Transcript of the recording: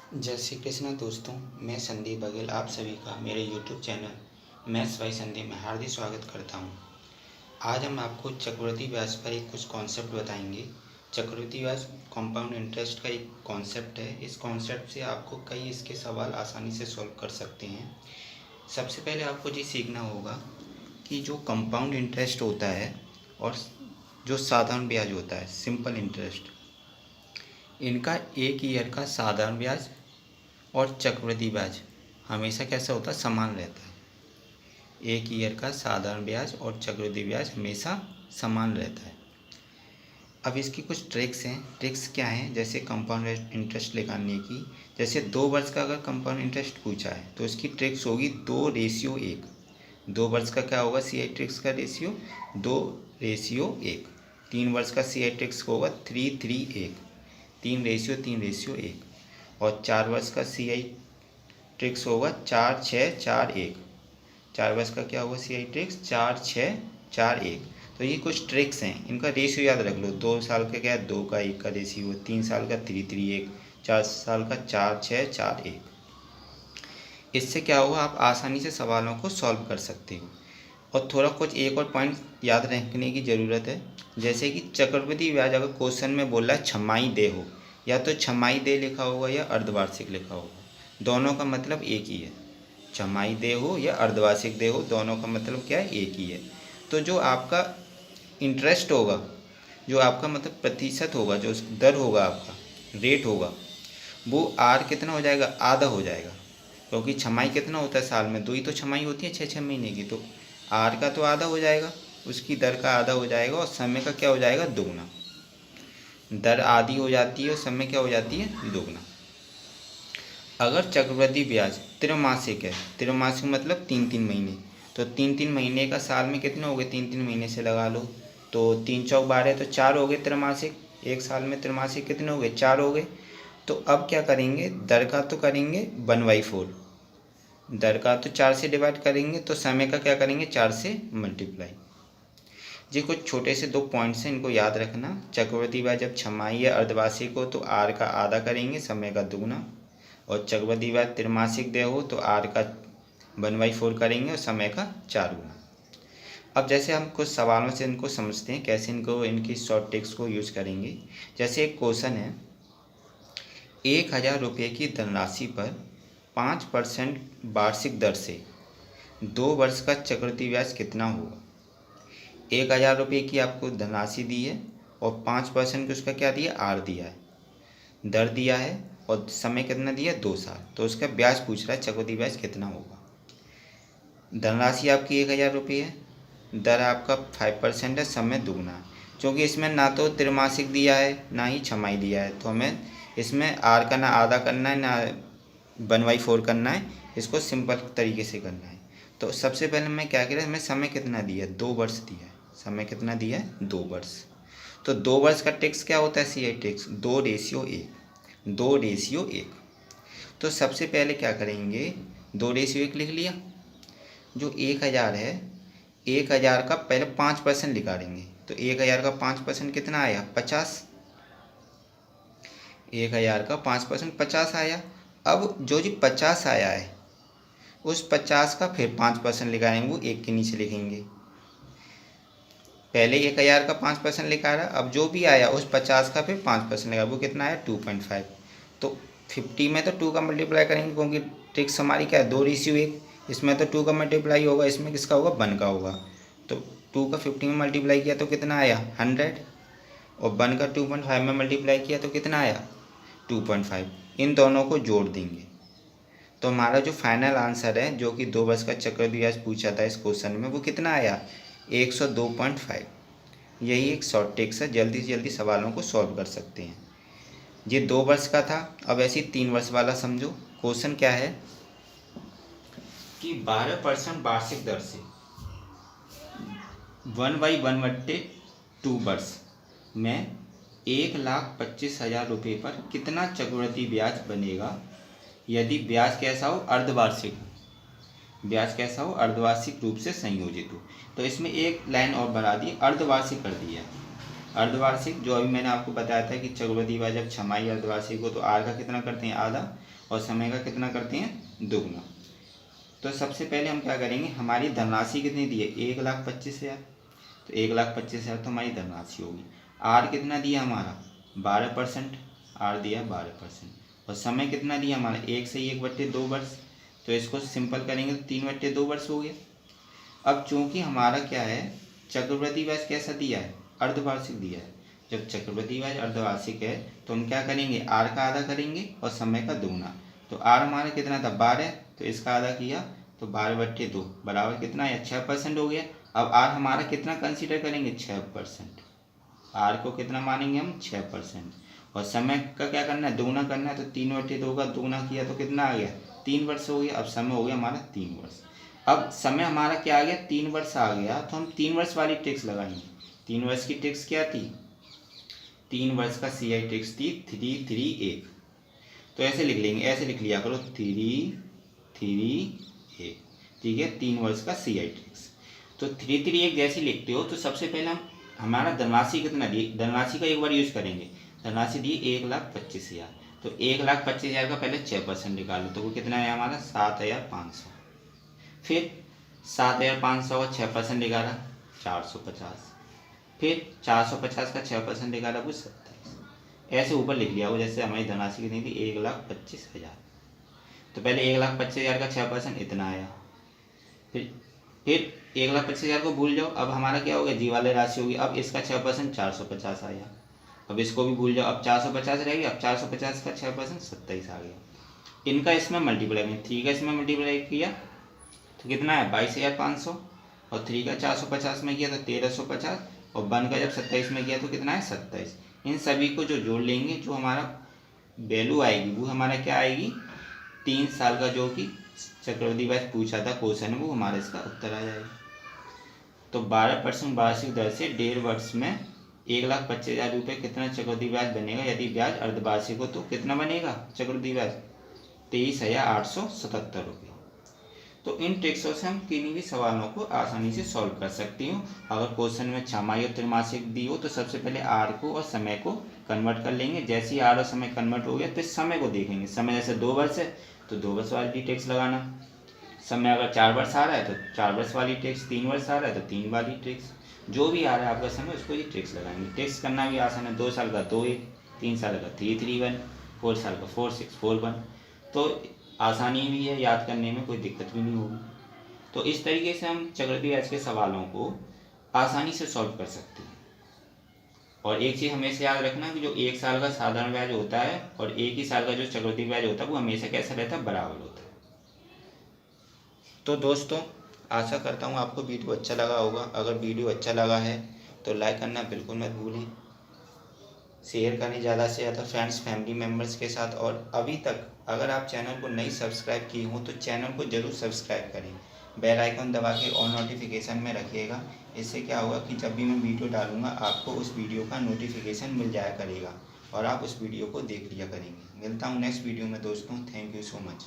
जय श्री कृष्ण दोस्तों। मैं संदीप बघेल आप सभी का मेरे YouTube channel maths by Sandeep में हार्दिक स्वागत करता हूं। आज हम आपको चक्रवृद्धि ब्याज पर एक कुछ कॉन्सेप्ट बताएंगे। चक्रवृद्धि ब्याज कंपाउंड इंटरेस्ट का एक कॉन्सेप्ट है। इस कॉन्सेप्ट से आपको कई इसके सवाल आसानी से सॉल्व कर सकते हैं। सबसे पहले आपको ये सीखना होगा कि जो कंपाउंड इंटरेस्ट होता है और जो साधारण ब्याज होता है सिंपल इंटरेस्ट, इनका एक ईयर का साधारण ब्याज और चक्रवृद्धि ब्याज हमेशा कैसा होता है, समान रहता है। एक ईयर का साधारण ब्याज और चक्रवृद्धि ब्याज हमेशा समान रहता है। अब इसकी कुछ ट्रिक्स हैं। ट्रिक्स क्या हैं? जैसे कंपाउंड इंटरेस्ट निकालने की, जैसे 2 वर्ष का अगर कंपाउंड इंटरेस्ट पूछा है तो इसकी ट्रिक्स होगी 2:1। 2 वर्ष का क्या होगा सी आई ट्रिक्स का रेशियो? 2:1। 3 वर्ष का सी आई ट्रिक्स होगा 3:1। 3:3:1। और 4 वर्ष का सी आई ट्रिक्स होगा 4:6:4:1। 4 वर्ष का क्या होगा सी आई ट्रिक्स? 4:6:4:1। तो ये कुछ ट्रिक्स हैं, इनका रेशियो याद रख लो। 2 साल का क्या है? 2:1 का रेशियो। 3 साल का 3:3:1। 4 साल का 4:6:4:1। इससे क्या होगा, आप आसानी से सवालों को सॉल्व कर सकते हो। और थोड़ा कुछ एक और पॉइंट याद रखने की ज़रूरत है। जैसे कि चक्रवृद्धि ब्याज अगर क्वेश्चन में बोल रहा है छमाही दे हो, या तो छमाही दे लिखा होगा या अर्धवार्षिक लिखा होगा, दोनों का मतलब एक ही है। छमाही दे हो या अर्धवार्षिक दे हो, दोनों का मतलब क्या है? एक ही है। तो जो आपका इंटरेस्ट होगा, जो आपका मतलब प्रतिशत होगा, जो दर होगा, आपका रेट होगा, वो आर कितना हो जाएगा? आधा हो जाएगा। क्योंकि छमाही कितना होता है साल में? 2 ही तो छमाही होती है 6-6 महीने की। तो आर का तो आधा हो जाएगा, उसकी दर का आधा हो जाएगा, और समय का क्या हो जाएगा? दोगुना। दर आधी हो जाती है और समय क्या हो जाती है? दोगुना। अगर चक्रवृद्धि ब्याज त्रैमासिक है, त्रैमासिक मतलब 3-3 महीने, तो 3-3 महीने का साल में कितने हो गए? 3-3 महीने से लगा लो। तो 3×4 तो 4 हो गए त्रैमासिक। एक साल में त्रैमासिक कितने हो गए? 4 हो गए। तो अब क्या करेंगे? दर का तो करेंगे 1/4। दर का तो 4 से डिवाइड करेंगे, तो समय का क्या करेंगे? 4 से मल्टीप्लाई। जी कुछ छोटे से 2 पॉइंट्स हैं, इनको याद रखना। चक्रवृद्धि ब्याज जब छमाही या अर्धवार्षिक हो तो आर का आधा करेंगे, समय का दुगुना। और चक्रवृद्धि ब्याज त्रैमासिक दे हो तो आर का 1/4 करेंगे और समय का 4 गुना। अब जैसे हम कुछ सवालों से इनको समझते हैं, कैसे इनको इनकी शॉर्ट ट्रिक्स को यूज करेंगे। जैसे एक क्वेश्चन है, 1000 रुपये की धनराशि पर 5% वार्षिक दर से 2 वर्ष का चक्रवृद्धि ब्याज कितना होगा? 1000 रुपये की आपको धनराशि दी है और 5% की उसका क्या दिया? आर दिया है, दर दिया है, और समय कितना दिया? 2 साल। तो उसका ब्याज पूछ रहा है, चक्रवृद्धि ब्याज कितना होगा। धनराशि आपकी 1000 रुपये है, दर आपका 5% है, समय दुगना है। क्योंकि इसमें ना तो त्रैमासिक दिया है ना ही छमाही दिया है, तो हमें इसमें आर का ना आधा करना है ना 1/4 करना है, इसको सिंपल तरीके से करना है। तो सबसे पहले मैं क्या करें, हमें समय कितना दिया है? 2 वर्ष दिया है। समय कितना दिया है? 2 वर्ष। तो 2 वर्ष का ट्रिक्स क्या होता है? सी आई ट्रिक्स 2:1। 2:1। तो सबसे पहले क्या करेंगे? 2:1 लिख लिया। जो 1000 है, 1000 का पहले 5% निकालेंगे, तो 1000 का 5% कितना आया? 50। 1000 का 5% 50 आया। अब जो 50 आया है, उस 50 का फिर 5% निकालेंगे, वो एक के नीचे लिखेंगे। पहले 1000 का 5% निकाला, अब जो भी आया उस 50 का फिर 5% निकाला, वो कितना आया? 2.5। तो 50 में तो 2 का मल्टीप्लाई करेंगे, क्योंकि ट्रिक्स हमारी क्या है? 2:1। इसमें तो 2 का मल्टीप्लाई होगा, इसमें किसका होगा? 1 का होगा। तो 2 का 50 में मल्टीप्लाई किया तो कितना आया? 100। और 1 का 2.5 में मल्टीप्लाई किया तो कितना आया? 2.5। इन दोनों को जोड़ देंगे तो हमारा जो फाइनल आंसर है, जो कि 2 वर्ष का चक्रवृद्धि ब्याज पूछा था इस क्वेश्चन में, वो कितना आया? 102.5। यही एक शॉर्ट ट्रिक्स है, जल्दी से जल्दी सवालों को सॉल्व कर सकते हैं। ये 2 वर्ष का था। अब ऐसे ही 3 वर्ष वाला समझो। क्वेश्चन क्या है कि 12% वार्षिक दर से 1/1/2 वर्ष में 1,25,000 रुपये पर कितना चक्रवृद्धि ब्याज बनेगा यदि ब्याज कैसा हो? अर्धवार्षिक। ब्याज कैसा हो? अर्धवार्षिक रूप से संयोजित हो। तो इसमें एक लाइन और बढ़ा दी, अर्धवार्षिक कर दिया। अर्धवार्षिक जो अभी मैंने आपको बताया था कि चक्रवृद्धि ब्याज जब छमाही अर्धवार्षिक हो तो आर का कितना करते हैं? आधा। और समय का कितना करते हैं, दुगना। तो सबसे पहले हम क्या करेंगे, हमारी धनराशि कितनी दी है, 1,25,000। तो 1,25,000 तो हमारी धनराशि होगी। आर कितना दिया हमारा, 12%, आर दिया 12%। और समय कितना दिया हमारा, 1 से 1/2 वर्ष। तो इसको सिंपल करेंगे तो 3/2 वर्ष हो गया। अब चूंकि हमारा क्या है, चक्रवृद्धि ब्याज कैसा दिया है, अर्धवार्षिक दिया है। जब चक्रवृद्धि ब्याज अर्धवार्षिक है तो हम क्या करेंगे, आर का आधा करेंगे और समय का दुगना। तो आर हमारा कितना था, 12, तो इसका आधा किया तो 12/2 बराबर कितना है, 6% हो गया। अब आर हमारा कितना कंसीडर करेंगे, 6%। आर को कितना मानेंगे हम, 6%। और समय का क्या करना है, दुगना करना है। तो 3/2 का दुगना किया तो कितना आ गया, 3 वर्ष हो गया। अब समय हो गया हमारा 3 वर्ष। अब समय हमारा क्या आ गया, 3 वर्ष आ गया। तो हम 3 वर्ष वाली टैक्स लगाएंगे। 3 वर्ष की टैक्स क्या थी, 3 वर्ष का CI टैक्स थी 331। तो ऐसे लिख लेंगे, ऐसे लिख लिया करो 331, ठीक है, 3 वर्ष का CI टैक्स। तो 331 जैसे लिखते हो तो सबसे पहले हम हमारा धनराशि कितना दी, धनराशि का एक बार यूज करेंगे। धनराशि दी 1,25,000। तो 1,25,000 का पहले 6% निकालो तो वो कितना है हमारा, 7,500। फिर 7,500 का 6% निकाला, 450। फिर 450 का 6% निकाला, वो 27। ऐसे ऊपर लिख लिया वो, जैसे हमारी धनराशि कितनी थी, 1,25,000। तो पहले 1,25,000 का 6% इतना आया। फिर 1,25,000 को भूल जाओ। अब हमारा क्या हो गया, जी वाले राशि होगी। अब इसका 6% 450 आया। अब इसको भी भूल जाओ, अब 450 रहेगी। अब 450 का 6% 27 आ गया। इनका इसमें मल्टीप्लाई किया, 3 का इसमें मल्टीप्लाई किया तो कितना है, 22,500। और 3 का 450 में किया तो 1,350। और 1 का जब 27 में किया तो कितना है, 27। इन सभी को जो जोड़ लेंगे, जो हमारा वैल्यू आएगी वो हमारा क्या आएगी, 3 साल का जो कि चक्रवृद्धि ब्याज पूछा था क्वेश्चन में, वो हमारा इसका उत्तर आ जाएगा। तो 12% वार्षिक दर से 1.5 वर्ष में 1,25,000 रुपये कितना चक्रवृद्धि ब्याज बनेगा। यदि ब्याज अर्धवार्षिक हो तो कितना बनेगा चक्रवृद्धि ब्याज, 23,877 रुपये। तो इन ट्रिक्सों से हम किन्हीं भी सवालों को आसानी से सॉल्व कर सकती हूँ। अगर क्वेश्चन में छमाही और त्रैमासिक दी हो तो सबसे पहले आर को और समय को कन्वर्ट कर लेंगे। जैसे ही आर और समय कन्वर्ट हो गया तो समय को देखेंगे। समय जैसे 2 वर्ष है तो 2 वर्ष वाली टैक्स लगाना। समय अगर 4 वर्ष आ रहा है तो 4 वर्ष वाली टैक्स, 3 वर्ष आ रहा है तो 3 वाली टैक्स, जो भी आ रहा है आपका समय उसको ही टैक्स लगाएंगे। टैक्स करना भी आसान है, 2 साल का 2(1), 3 साल का 331, 4 साल का 4,641। तो आसानी भी है, याद करने में कोई दिक्कत भी नहीं होगी। तो इस तरीके से हम चक्रवृद्धि ब्याज के सवालों को आसानी से सॉल्व कर सकते हैं। और एक चीज़ हमेशा याद रखना कि जो 1 साल का साधारण ब्याज होता है और 1 ही साल का जो चक्रवृद्धि ब्याज होता है वो हमेशा कैसा रहता है, बराबर होता है। तो दोस्तों आशा करता हूँ आपको वीडियो अच्छा लगा होगा। अगर वीडियो अच्छा लगा है तो लाइक करना बिल्कुल मत भूलें, शेयर करें ज़्यादा से ज़्यादा फ्रेंड्स फैमिली मेम्बर्स के साथ। और अभी तक अगर आप चैनल को नहीं सब्सक्राइब किए हों तो चैनल को ज़रूर सब्सक्राइब करें, बेल आइकन दबा के ऑल नोटिफिकेशन में रखिएगा। इससे क्या होगा कि जब भी मैं वीडियो डालूंगा आपको उस वीडियो का नोटिफिकेशन मिल जाया करेगा और आप उस वीडियो को देख लिया करेंगे। मिलता हूँ नेक्स्ट वीडियो में दोस्तों, थैंक यू सो मच।